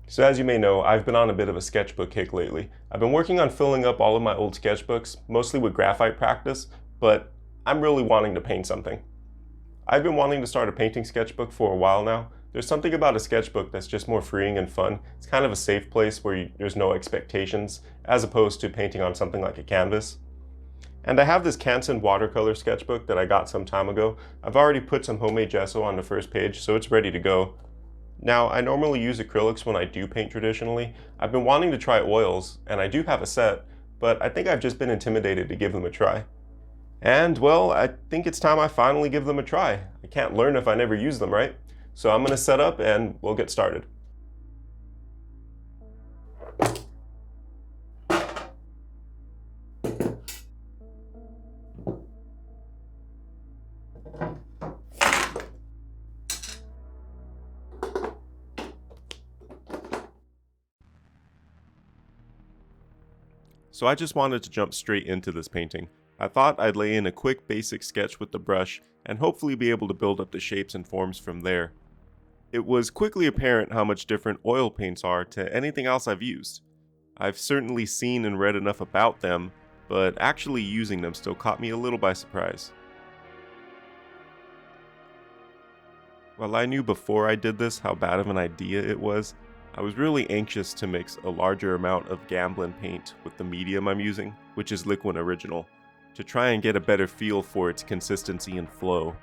So as you may know, I've been on a bit of a sketchbook kick lately. I've been working on filling up all of my old sketchbooks, mostly with graphite practice, but I'm really wanting to paint something. I've been wanting to start a painting sketchbook for a while now. There's something about a sketchbook that's just more freeing and fun. It's kind of a safe place where there's no expectations, as opposed to painting on something like a canvas. And I have this Canson watercolor sketchbook that I got some time ago. I've already put some homemade gesso on the first page, so it's ready to go. Now, I normally use acrylics when I do paint traditionally. I've been wanting to try oils, and I do have a set, but I think I've just been intimidated to give them a try. And, well, I think it's time I finally give them a try. I can't learn if I never use them, right? So I'm gonna set up and we'll get started. So I just wanted to jump straight into this painting. I thought I'd lay in a quick basic sketch with the brush and hopefully be able to build up the shapes and forms from there. It was quickly apparent how much different oil paints are to anything else I've used. I've certainly seen and read enough about them, but actually using them still caught me a little by surprise. While I knew before I did this how bad of an idea it was, I was really anxious to mix a larger amount of Gamblin paint with the medium I'm using, which is Liquid Original, to try and get a better feel for its consistency and flow.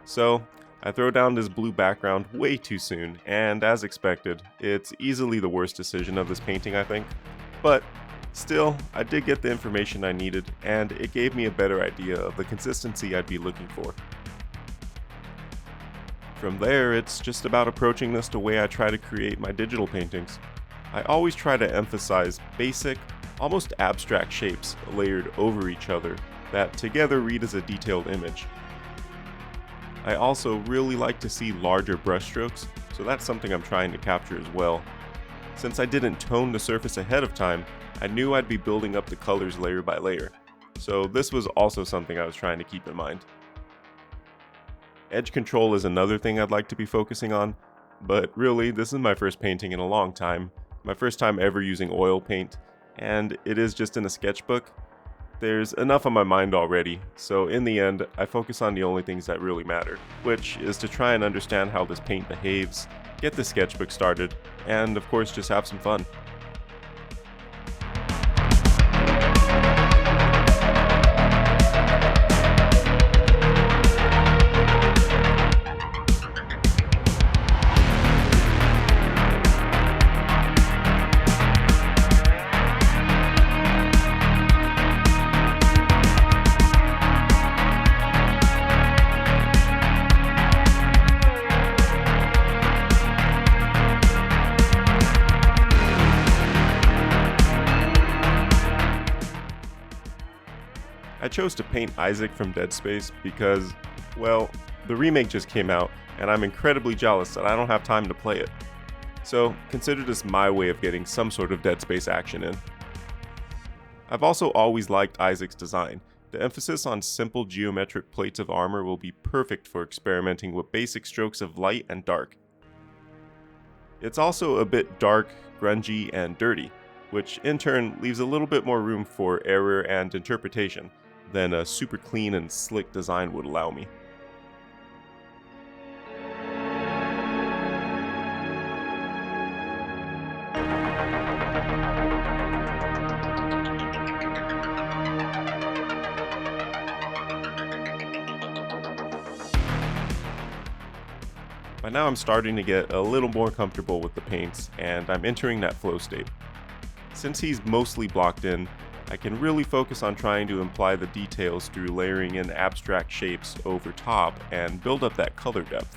So, I throw down this blue background way too soon, and as expected, it's easily the worst decision of this painting, I think. But still, I did get the information I needed, and it gave me a better idea of the consistency I'd be looking for. From there, it's just about approaching this the way I try to create my digital paintings. I always try to emphasize basic, almost abstract shapes layered over each other that together read as a detailed image. I also really like to see larger brushstrokes, so that's something I'm trying to capture as well. Since I didn't tone the surface ahead of time, I knew I'd be building up the colors layer by layer, so this was also something I was trying to keep in mind. Edge control is another thing I'd like to be focusing on, but really, this is my first painting in a long time, my first time ever using oil paint, and it is just in a sketchbook. There's enough on my mind already, so in the end, I focus on the only things that really matter, which is to try and understand how this paint behaves, get the sketchbook started, and of course just have some fun. I chose to paint Isaac from Dead Space because, well, the remake just came out and I'm incredibly jealous that I don't have time to play it. So consider this my way of getting some sort of Dead Space action in. I've also always liked Isaac's design. The emphasis on simple geometric plates of armor will be perfect for experimenting with basic strokes of light and dark. It's also a bit dark, grungy, and dirty, which in turn leaves a little bit more room for error and interpretation than a super clean and slick design would allow me. By now I'm starting to get a little more comfortable with the paints, and I'm entering that flow state. Since he's mostly blocked in, I can really focus on trying to imply the details through layering in abstract shapes over top and build up that color depth.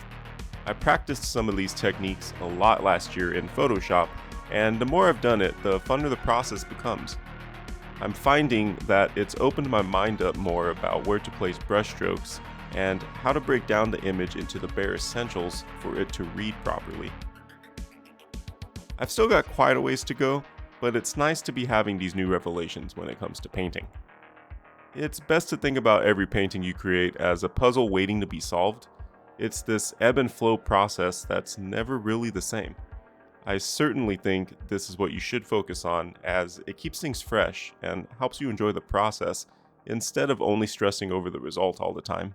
I practiced some of these techniques a lot last year in Photoshop, and the more I've done it, the funner the process becomes. I'm finding that it's opened my mind up more about where to place brushstrokes and how to break down the image into the bare essentials for it to read properly. I've still got quite a ways to go, but it's nice to be having these new revelations when it comes to painting. It's best to think about every painting you create as a puzzle waiting to be solved. It's this ebb and flow process that's never really the same. I certainly think this is what you should focus on, as it keeps things fresh and helps you enjoy the process instead of only stressing over the result all the time.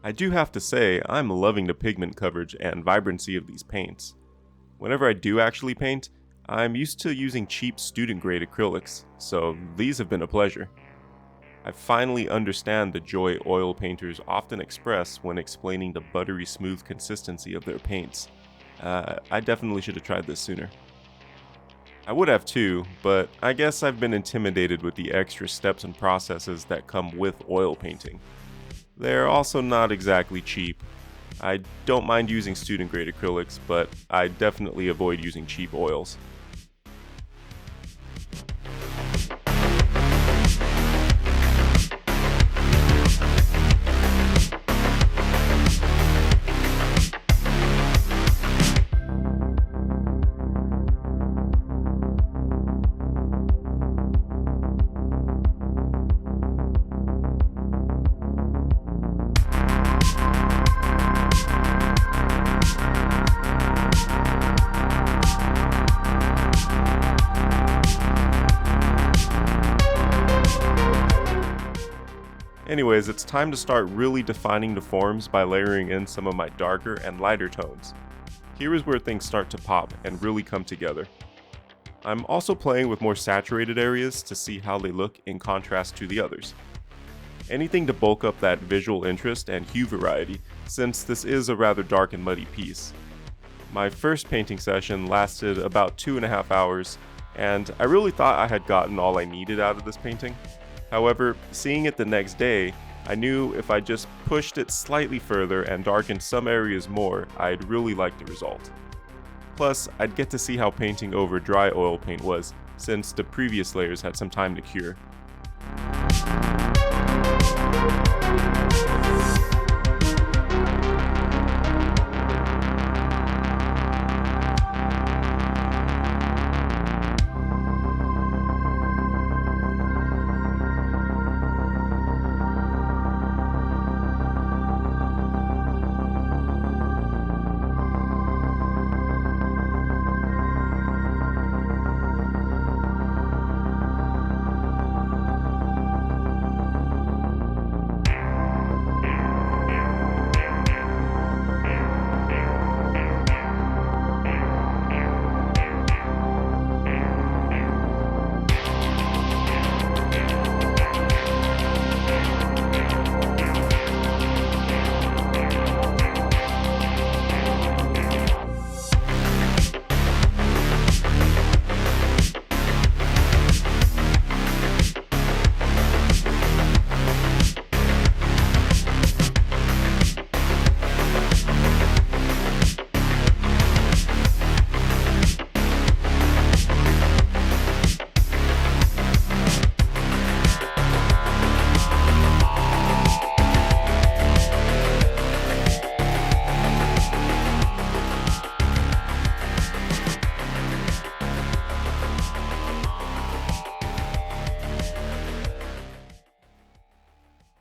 I do have to say, I'm loving the pigment coverage and vibrancy of these paints. Whenever I do actually paint, I'm used to using cheap student-grade acrylics, so these have been a pleasure. I finally understand the joy oil painters often express when explaining the buttery smooth consistency of their paints. I definitely should have tried this sooner. I would have too, but I guess I've been intimidated with the extra steps and processes that come with oil painting. They're also not exactly cheap. I don't mind using student-grade acrylics, but I definitely avoid using cheap oils. Anyways, it's time to start really defining the forms by layering in some of my darker and lighter tones. Here is where things start to pop and really come together. I'm also playing with more saturated areas to see how they look in contrast to the others. Anything to bulk up that visual interest and hue variety, since this is a rather dark and muddy piece. My first painting session lasted about 2.5 hours, and I really thought I had gotten all I needed out of this painting. However, seeing it the next day, I knew if I just pushed it slightly further and darkened some areas more, I'd really like the result. Plus, I'd get to see how painting over dry oil paint was, since the previous layers had some time to cure.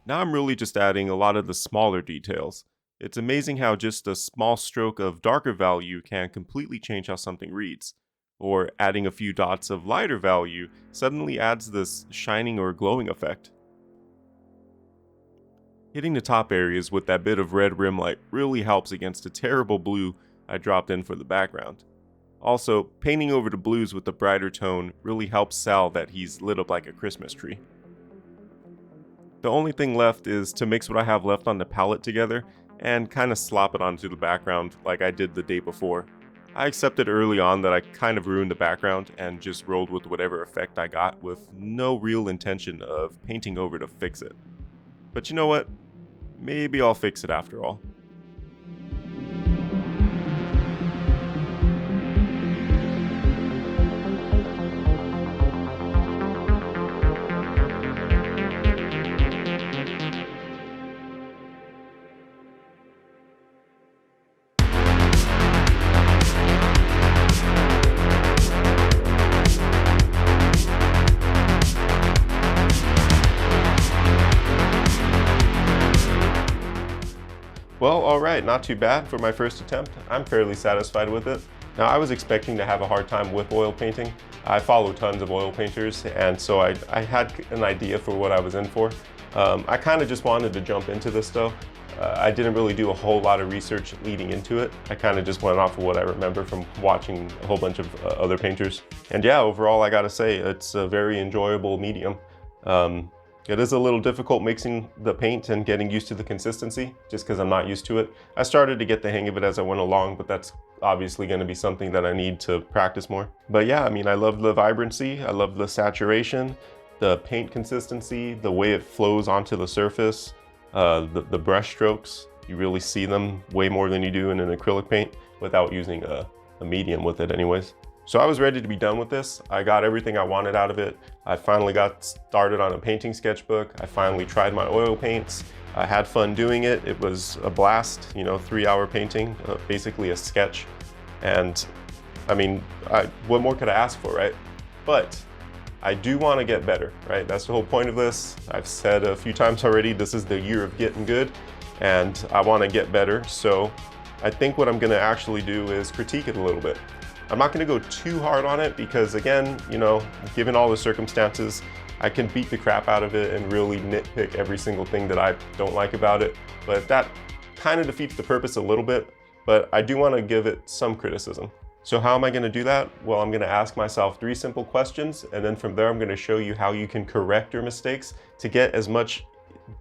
Now I'm really just adding a lot of the smaller details. It's amazing how just a small stroke of darker value can completely change how something reads. Or adding a few dots of lighter value suddenly adds this shining or glowing effect. Hitting the top areas with that bit of red rim light really helps against the terrible blue I dropped in for the background. Also, painting over the blues with the brighter tone really helps sell that he's lit up like a Christmas tree. The only thing left is to mix what I have left on the palette together and kind of slop it onto the background like I did the day before. I accepted early on that I kind of ruined the background and just rolled with whatever effect I got with no real intention of painting over to fix it. But you know what? Maybe I'll fix it after all. Well, alright, not too bad for my first attempt. I'm fairly satisfied with it. Now, I was expecting to have a hard time with oil painting. I follow tons of oil painters, and so I had an idea for what I was in for. I kind of just wanted to jump into this though. I didn't really do a whole lot of research leading into it. I kind of just went off of what I remember from watching a whole bunch of other painters. And yeah, overall, I gotta say, it's a very enjoyable medium. It is a little difficult mixing the paint and getting used to the consistency, just because I'm not used to it. I started to get the hang of it as I went along, but that's obviously going to be something that I need to practice more. But yeah, I mean, I love the vibrancy, I love the saturation, the paint consistency, the way it flows onto the surface, the brush strokes. You really see them way more than you do in an acrylic paint without using a medium with it anyways. So I was ready to be done with this. I got everything I wanted out of it. I finally got started on a painting sketchbook. I finally tried my oil paints. I had fun doing it. It was a blast, you know, 3-hour painting, basically a sketch. And I mean, what more could I ask for, right? But I do want to get better, right? That's the whole point of this. I've said a few times already, this is the year of getting good, and I want to get better. So I think what I'm going to actually do is critique it a little bit. I'm not going to go too hard on it because, again, you know, given all the circumstances, I can beat the crap out of it and really nitpick every single thing that I don't like about it. But that kind of defeats the purpose a little bit, but I do want to give it some criticism. So how am I going to do that? Well, I'm going to ask myself 3 simple questions, and then from there I'm going to show you how you can correct your mistakes to get as much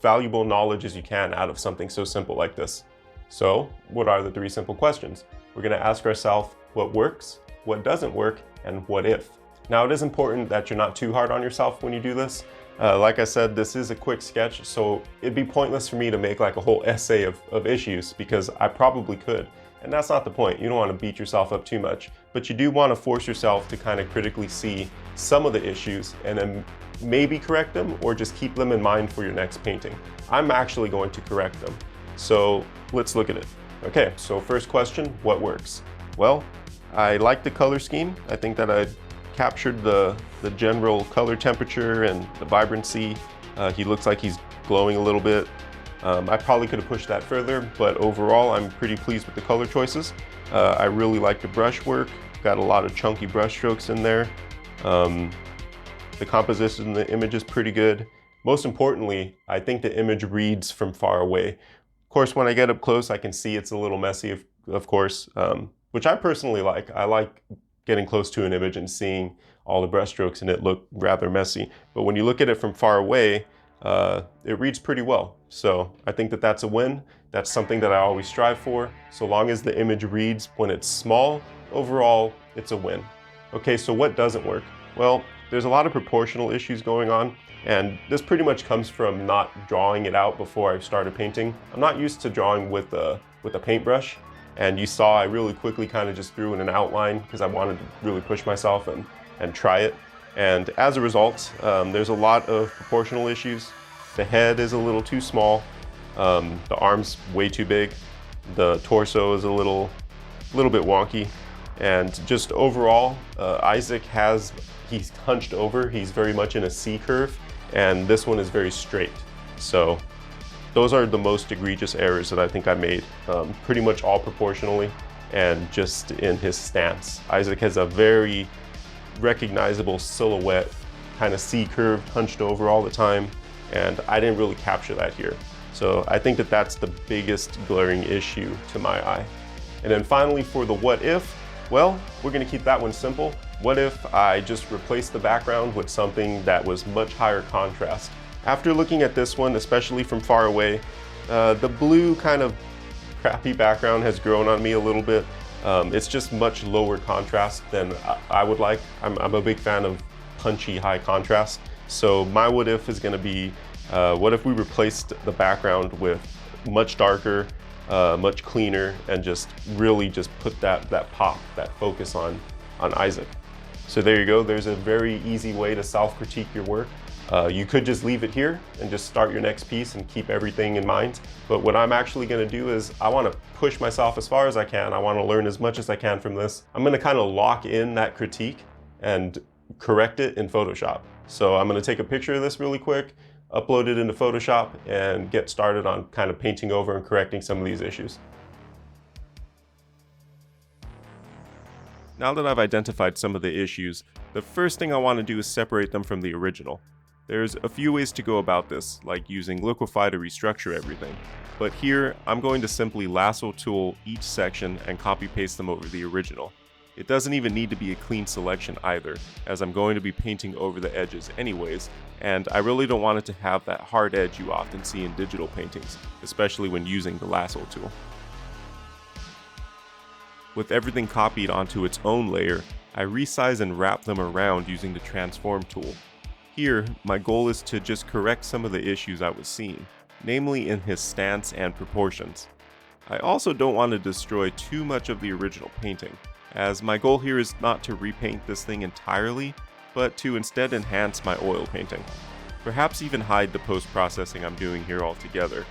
valuable knowledge as you can out of something so simple like this. So what are the 3 simple questions? We're going to ask ourselves what works, what doesn't work, and what if. Now, it is important that you're not too hard on yourself when you do this. Like I said, this is a quick sketch, so it'd be pointless for me to make like a whole essay of issues, because I probably could. And that's not the point. You don't want to beat yourself up too much, but you do want to force yourself to kind of critically see some of the issues and then maybe correct them, or just keep them in mind for your next painting. I'm actually going to correct them. So let's look at it. Okay, so first question, what works? Well, I like the color scheme. I think that I captured the general color temperature and the vibrancy. He looks like he's glowing a little bit. I probably could have pushed that further, but overall I'm pretty pleased with the color choices. I really like the brush work. Got a lot of chunky brush strokes in there. The composition in the image is pretty good. Most importantly, I think the image reads from far away. Of course, when I get up close, I can see it's a little messy, of course, which I personally like. I like getting close to an image and seeing all the brush strokes and it look rather messy. But when you look at it from far away, it reads pretty well. So I think that that's a win. That's something that I always strive for. So long as the image reads when it's small, overall, it's a win. Okay, so what doesn't work? Well, there's a lot of proportional issues going on, and this pretty much comes from not drawing it out before I started painting. I'm not used to drawing with a paintbrush, and you saw I really quickly kind of just threw in an outline because I wanted to really push myself and try it. And as a result, there's a lot of proportional issues. The head is a little too small, the arm's way too big, the torso is a little bit wonky, and just overall, Isaac he's hunched over, he's very much in a C curve, and this one is very straight. So those are the most egregious errors that I think I made, pretty much all proportionally and just in his stance. Isaac has a very recognizable silhouette, kind of C-curved, hunched over all the time, and I didn't really capture that here. So I think that that's the biggest glaring issue to my eye. And then finally, for the what if, well, we're gonna keep that one simple. What if I just replaced the background with something that was much higher contrast? After looking at this one, especially from far away, the blue kind of crappy background has grown on me a little bit. It's just much lower contrast than I would like. I'm a big fan of punchy high contrast. So my what if is gonna be, what if we replaced the background with much darker, much cleaner, and just really just put that pop, that focus on Isaac. So there you go, there's a very easy way to self-critique your work. You could just leave it here and just start your next piece and keep everything in mind. But what I'm actually gonna do is I wanna push myself as far as I can. I wanna learn as much as I can from this. I'm gonna kind of lock in that critique and correct it in Photoshop. So I'm gonna take a picture of this really quick, upload it into Photoshop, and get started on kind of painting over and correcting some of these issues. Now that I've identified some of the issues, the first thing I want to do is separate them from the original. There's a few ways to go about this, like using Liquify to restructure everything, but here I'm going to simply lasso tool each section and copy paste them over the original. It doesn't even need to be a clean selection either, as I'm going to be painting over the edges anyways, and I really don't want it to have that hard edge you often see in digital paintings, especially when using the lasso tool. With everything copied onto its own layer, I resize and wrap them around using the transform tool. Here, my goal is to just correct some of the issues I was seeing, namely in his stance and proportions. I also don't want to destroy too much of the original painting, as my goal here is not to repaint this thing entirely, but to instead enhance my oil painting. Perhaps even hide the post-processing I'm doing here altogether.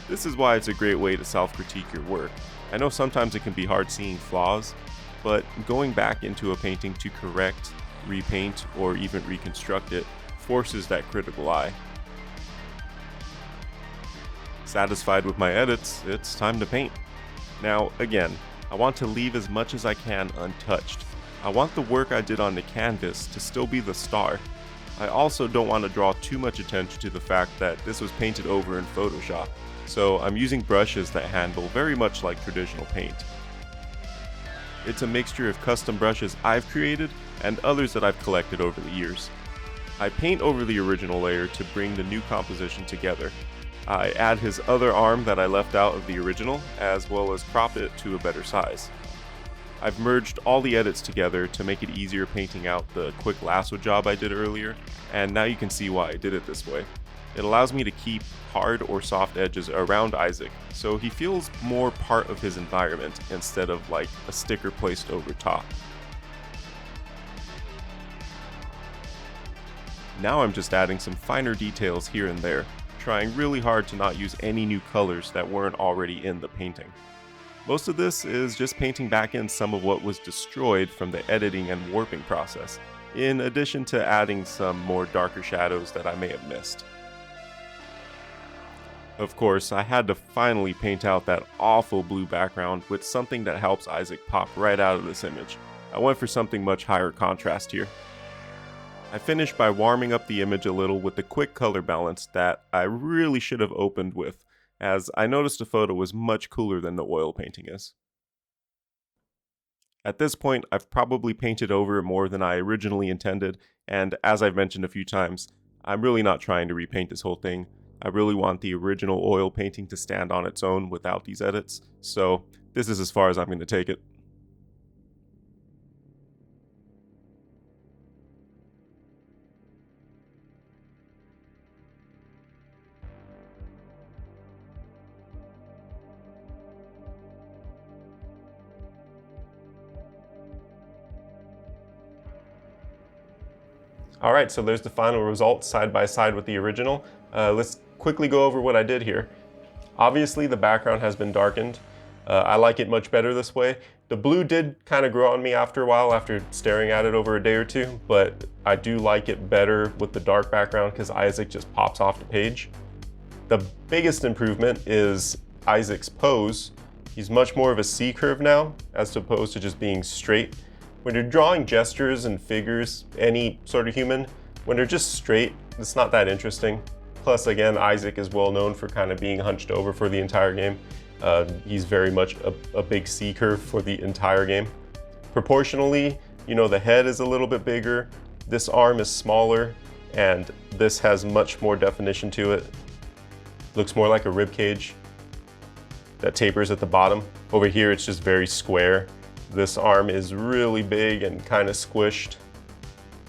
This is why it's a great way to self-critique your work. I know sometimes it can be hard seeing flaws, but going back into a painting to correct, repaint, or even reconstruct it forces that critical eye. Satisfied with my edits, it's time to paint. Now, again, I want to leave as much as I can untouched. I want the work I did on the canvas to still be the star. I also don't want to draw too much attention to the fact that this was painted over in Photoshop, so I'm using brushes that handle very much like traditional paint. It's a mixture of custom brushes I've created and others that I've collected over the years. I paint over the original layer to bring the new composition together. I add his other arm that I left out of the original, as well as crop it to a better size. I've merged all the edits together to make it easier painting out the quick lasso job I did earlier, and now you can see why I did it this way. It allows me to keep hard or soft edges around Isaac, so he feels more part of his environment instead of like a sticker placed over top. Now I'm just adding some finer details here and there, trying really hard to not use any new colors that weren't already in the painting. Most of this is just painting back in some of what was destroyed from the editing and warping process, in addition to adding some more darker shadows that I may have missed. Of course, I had to finally paint out that awful blue background with something that helps Isaac pop right out of this image. I went for something much higher contrast here. I finished by warming up the image a little with the quick color balance that I really should have opened with, as I noticed the photo was much cooler than the oil painting is. At this point, I've probably painted over it more than I originally intended, and as I've mentioned a few times, I'm really not trying to repaint this whole thing. I really want the original oil painting to stand on its own without these edits, so this is as far as I'm going to take it. Alright, so there's the final result side by side with the original. Let's quickly go over what I did here. Obviously the background has been darkened. I like it much better this way. The blue did kind of grow on me after a while, after staring at it over a day or two, but I do like it better with the dark background because Isaac just pops off the page. The biggest improvement is Isaac's pose. He's much more of a C curve now, as opposed to just being straight. When you're drawing gestures and figures, any sort of human, when they're just straight, it's not that interesting. Plus, again, Isaac is well known for kind of being hunched over for the entire game. He's very much a big C curve for the entire game. Proportionally, you know, the head is a little bit bigger, this arm is smaller, and this has much more definition to it. Looks more like a rib cage that tapers at the bottom. Over here, it's just very square. This arm is really big and kind of squished.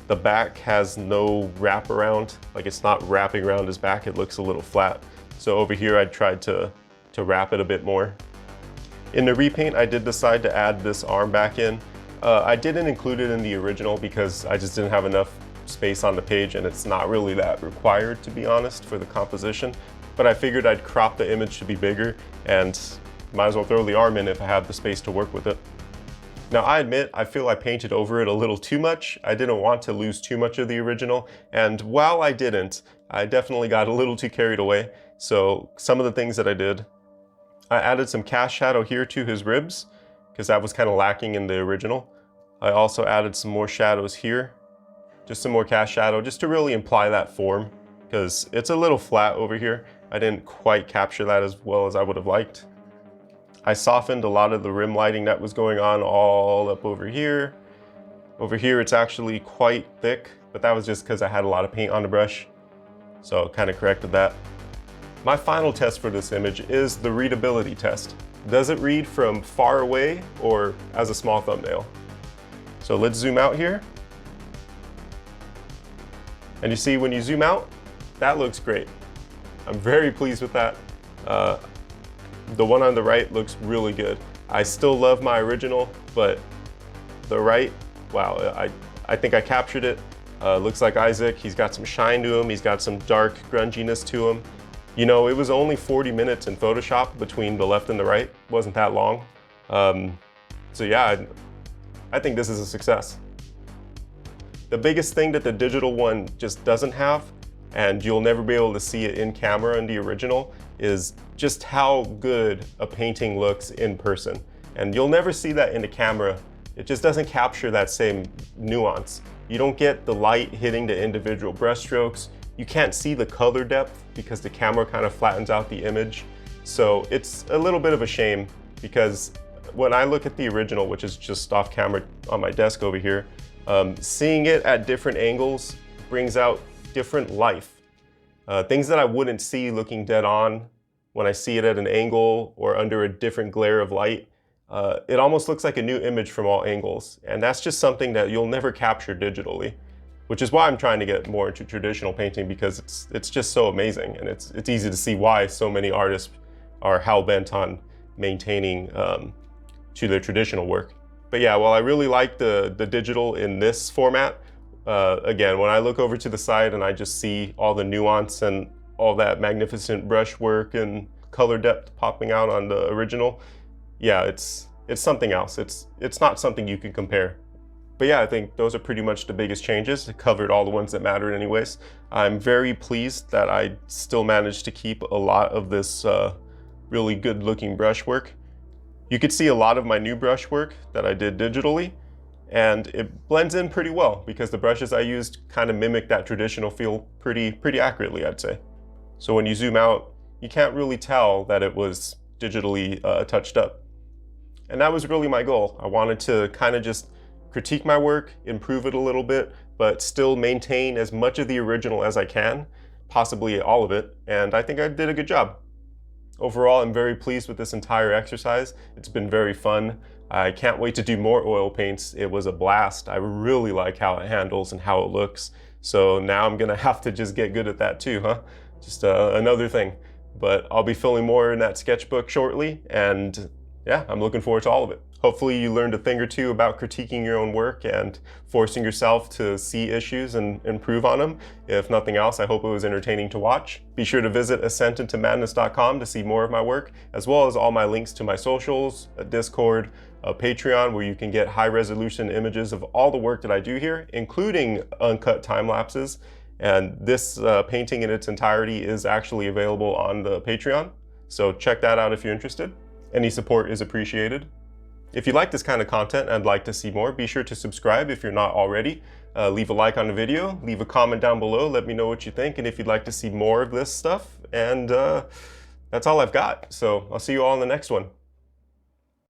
The back has no wraparound, like it's not wrapping around his back, it looks a little flat. So over here I tried to wrap it a bit more. In the repaint, I did decide to add this arm back in. I didn't include it in the original because I just didn't have enough space on the page and it's not really that required, to be honest, for the composition. But I figured I'd crop the image to be bigger and might as well throw the arm in if I have the space to work with it. Now I admit, I feel I painted over it a little too much. I didn't want to lose too much of the original, and while I didn't, I definitely got a little too carried away. So some of the things that I did, I added some cast shadow here to his ribs, because that was kind of lacking in the original. I also added some more shadows here, just some more cast shadow, just to really imply that form, because it's a little flat over here. I didn't quite capture that as well as I would have liked. I softened a lot of the rim lighting that was going on all up over here. Over here it's actually quite thick, but that was just because I had a lot of paint on the brush, so kind of corrected that. My final test for this image is the readability test. Does it read from far away or as a small thumbnail? So let's zoom out here. And you see when you zoom out, that looks great. I'm very pleased with that. The one on the right looks really good. I still love my original, but the right, wow, I think I captured it. Looks like Isaac, he's got some shine to him, he's got some dark grunginess to him. You know, it was only 40 minutes in Photoshop between the left and the right. It wasn't that long. So yeah, I think this is a success. The biggest thing that the digital one just doesn't have, and you'll never be able to see it in camera in the original, is just how good a painting looks in person. And you'll never see that in the camera. It just doesn't capture that same nuance. You don't get the light hitting the individual brushstrokes. You can't see the color depth because the camera kind of flattens out the image. So it's a little bit of a shame, because when I look at the original, which is just off camera on my desk over here, seeing it at different angles brings out different life. Things that I wouldn't see looking dead on when I see it at an angle or under a different glare of light. It almost looks like a new image from all angles. And that's just something that you'll never capture digitally, which is why I'm trying to get more into traditional painting, because it's just so amazing. And it's easy to see why so many artists are hell-bent on maintaining to their traditional work. But yeah, while I really like the digital in this format, again, when I look over to the side and I just see all the nuance and all that magnificent brushwork and color depth popping out on the original, yeah, it's something else. It's not something you can compare. But yeah, I think those are pretty much the biggest changes. I covered all the ones that mattered anyways. I'm very pleased that I still managed to keep a lot of this really good looking brushwork. You could see a lot of my new brushwork that I did digitally, and it blends in pretty well because the brushes I used kind of mimic that traditional feel pretty accurately, I'd say. So when you zoom out, you can't really tell that it was digitally touched up. And that was really my goal. I wanted to kind of just critique my work, improve it a little bit, but still maintain as much of the original as I can, possibly all of it, and I think I did a good job. Overall, I'm very pleased with this entire exercise. It's been very fun. I can't wait to do more oil paints. It was a blast. I really like how it handles and how it looks. So now I'm gonna have to just get good at that too, huh? Just another thing. But I'll be filling more in that sketchbook shortly, and yeah, I'm looking forward to all of it. Hopefully you learned a thing or two about critiquing your own work and forcing yourself to see issues and improve on them. If nothing else, I hope it was entertaining to watch. Be sure to visit ascentintomadness.com to see more of my work, as well as all my links to my socials, a Discord, a Patreon, where you can get high-resolution images of all the work that I do here, including uncut time lapses. And this painting in its entirety is actually available on the Patreon, so check that out if you're interested. Any support is appreciated. If you like this kind of content and like to see more, be sure to subscribe if you're not already. Leave a like on the video, leave a comment down below, let me know what you think, and if you'd like to see more of this stuff. And that's all I've got. So I'll see you all in the next one.